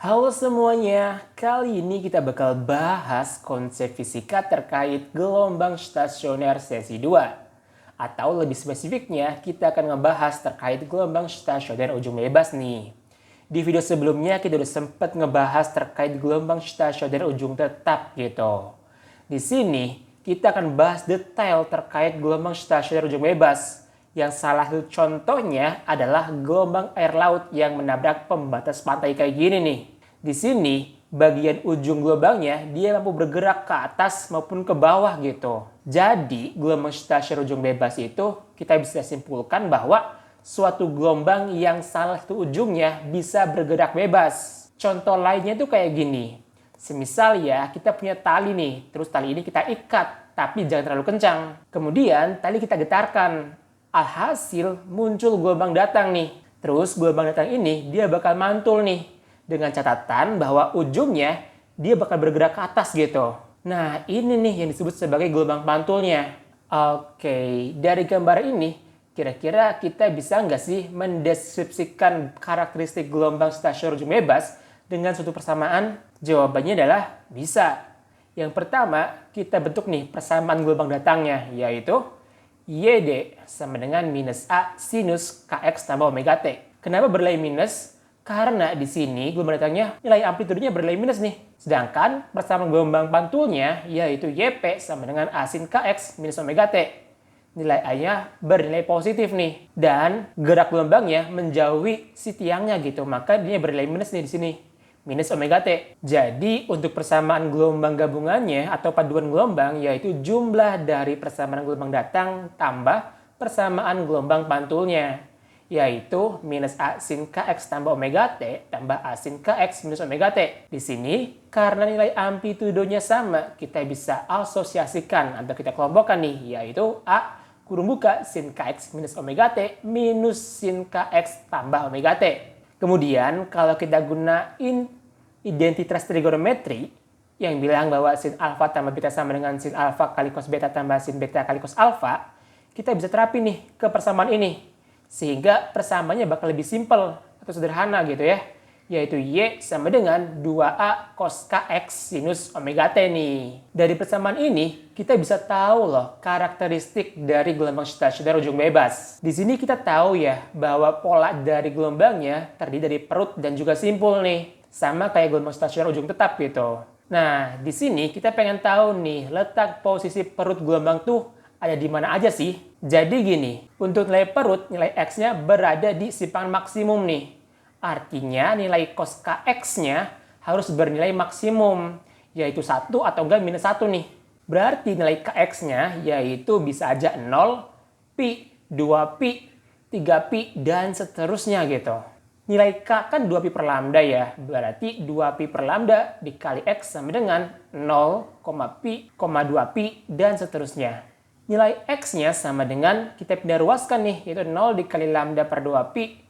Halo semuanya, kali ini kita bakal bahas konsep fisika terkait gelombang stasioner sesi 2. Atau lebih spesifiknya, kita akan ngebahas terkait gelombang stasioner ujung bebas nih. Di video sebelumnya kita udah sempat ngebahas terkait gelombang stasioner ujung tetap gitu. Di sini kita akan bahas detail terkait gelombang stasioner ujung bebas. Yang salah satu contohnya adalah gelombang air laut yang menabrak pembatas pantai kayak gini nih. Di sini, bagian ujung gelombangnya dia mampu bergerak ke atas maupun ke bawah gitu. Jadi, gelombang stasioner ujung bebas itu kita bisa simpulkan bahwa suatu gelombang yang salah satu ujungnya bisa bergerak bebas. Contoh lainnya tuh kayak gini. Semisal ya, kita punya tali nih, terus tali ini kita ikat, tapi jangan terlalu kencang. Kemudian, tali kita getarkan. Alhasil, muncul gelombang datang nih. Terus gelombang datang ini dia bakal mantul nih. Dengan catatan bahwa ujungnya dia bakal bergerak ke atas gitu. Nah, ini nih yang disebut sebagai gelombang pantulnya. Oke, dari gambar ini, kira-kira kita bisa nggak sih mendeskripsikan karakteristik gelombang stasioner ujung bebas dengan suatu persamaan? Jawabannya adalah bisa. Yang pertama, kita bentuk nih persamaan gelombang datangnya, yaitu YD sama dengan minus A sinus KX tambah omega T. Kenapa bernilai minus? Karena di sini gelombang datangnya nilai amplitudenya bernilai minus nih. Sedangkan persamaan gelombang pantulnya yaitu YP sama dengan A sin KX minus omega T. Nilai A-nya bernilai positif nih. Dan gerak gelombangnya menjauhi si tiangnya gitu. Maka dia bernilai minus nih di sini. Minus omega T. Jadi untuk persamaan gelombang gabungannya atau paduan gelombang yaitu jumlah dari persamaan gelombang datang tambah persamaan gelombang pantulnya. Yaitu minus A sin KX tambah omega T tambah A sin KX minus omega T. Di sini, karena nilai amplitudonya sama, kita bisa asosiasikan atau kita kelompokkan nih, yaitu A kurung buka sin KX minus omega T minus sin KX tambah omega T. Kemudian, kalau kita gunain identitas trigonometri, yang bilang bahwa sin alfa tambah beta sama dengan sin alfa kali cos beta tambah sin beta kali cos alfa, kita bisa terapin nih ke persamaan ini. Sehingga persamaannya bakal lebih simpel atau sederhana gitu ya. Yaitu Y sama dengan 2A cos KX sinus omega T nih. Dari persamaan ini, kita bisa tahu loh karakteristik dari gelombang stasioner ujung bebas. Di sini kita tahu ya bahwa pola dari gelombangnya terdiri dari perut dan juga simpul nih. Sama kayak gelombang stasioner ujung tetap gitu. Nah, di sini kita pengen tahu nih letak posisi perut gelombang tuh ada di mana aja sih? Jadi gini, untuk nilai perut, nilai X-nya berada di simpangan maksimum nih. Artinya nilai cos KX-nya harus bernilai maksimum, yaitu 1 atau enggak minus 1 nih. Berarti nilai KX-nya yaitu bisa aja 0, pi, 2pi, 3pi, dan seterusnya gitu. Nilai K kan 2pi per lambda ya, berarti 2pi per lambda dikali X sama dengan 0, pi, 2pi, dan seterusnya. Nilai X-nya sama dengan kita pindah ruaskan nih, yaitu 0 dikali lambda per 2pi,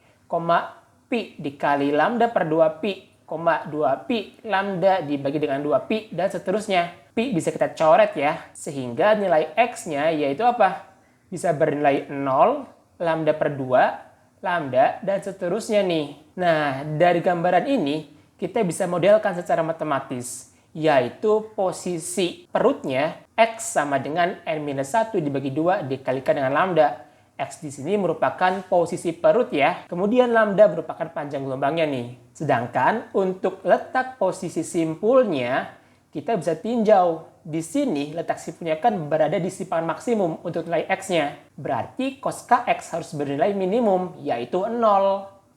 pi dikali lambda per 2pi, 2pi lambda dibagi dengan 2pi, dan seterusnya. Pi bisa kita coret ya, sehingga nilai X-nya yaitu apa? Bisa bernilai 0, lambda per 2, lambda, dan seterusnya nih. Nah, dari gambaran ini, kita bisa modelkan secara matematis, yaitu posisi perutnya X sama dengan N-1 dibagi 2 dikalikan dengan lambda. X di sini merupakan posisi perut ya. Kemudian lambda merupakan panjang gelombangnya nih. Sedangkan untuk letak posisi simpulnya, kita bisa tinjau. Di sini letak simpulnya kan berada di simpangan maksimum untuk nilai X-nya. Berarti cos KX harus bernilai minimum, yaitu 0.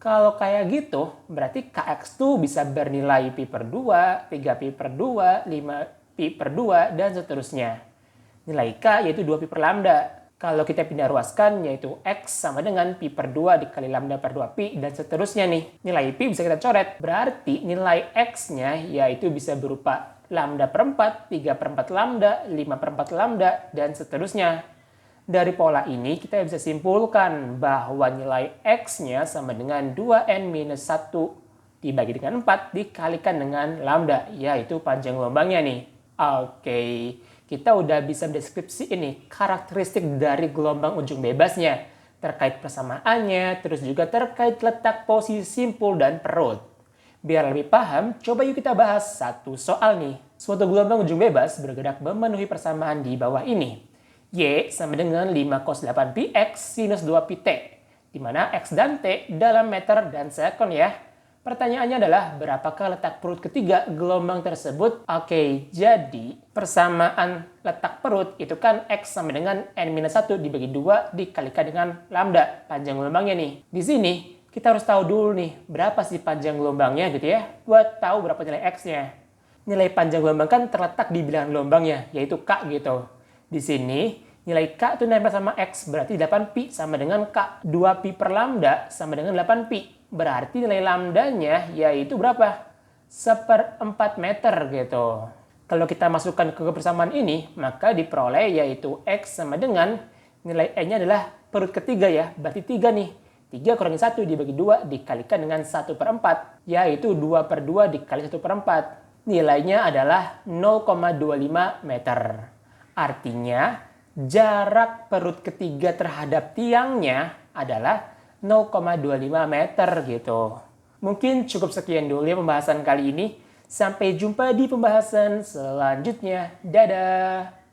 Kalau kayak gitu, berarti KX tuh bisa bernilai pi per 2, 3pi per 2, 5pi per 2, dan seterusnya. Nilai K yaitu 2pi per lambda. Kalau kita pindah ruaskan, yaitu X sama dengan pi per 2 dikali lambda per 2pi, dan seterusnya nih. Nilai pi bisa kita coret. Berarti nilai X-nya yaitu bisa berupa lambda per 4, 3 per 4 lambda, 5 per 4 lambda, dan seterusnya. Dari pola ini kita bisa simpulkan bahwa nilai X-nya sama dengan 2N-1 dibagi dengan 4 dikalikan dengan lambda, yaitu panjang gelombangnya nih. Oke, kita udah bisa mendeskripsi ini karakteristik dari gelombang ujung bebasnya. terkait persamaannya, terus juga terkait letak posisi simpul dan perut. Biar lebih paham, coba yuk kita bahas satu soal nih. Suatu gelombang ujung bebas bergerak memenuhi persamaan di bawah ini. Y sama dengan 5 cos 8pi X sinus 2pi T, di mana X dan T dalam meter dan sekon ya. Pertanyaannya adalah berapakah letak perut ketiga gelombang tersebut? Oke, jadi persamaan letak perut itu kan X sama dengan N-1 dibagi 2 dikalikan dengan lambda, panjang gelombangnya nih. Di sini kita harus tahu dulu nih, berapa sih panjang gelombangnya gitu ya, buat tahu berapa nilai X-nya. Nilai panjang gelombang kan terletak di bilangan gelombangnya, yaitu K gitu. Di sini, nilai K itu nempel sama X, berarti 8pi sama dengan K. 2pi per lambda sama dengan 8pi. Berarti nilai lambdanya yaitu berapa? 1/4 meter gitu. Kalau kita masukkan ke persamaan ini, maka diperoleh yaitu X sama dengan nilai E-nya adalah perut ketiga ya, berarti 3 nih. 3 kurangi 1 dibagi 2 dikalikan dengan 1/4, yaitu 2/2 dikali 1/4. Nilainya adalah 0,25 meter. Artinya, jarak perut ketiga terhadap tiangnya adalah 0,25 meter gitu. Mungkin cukup sekian dulu ya pembahasan kali ini. Sampai jumpa di pembahasan selanjutnya. Dadah!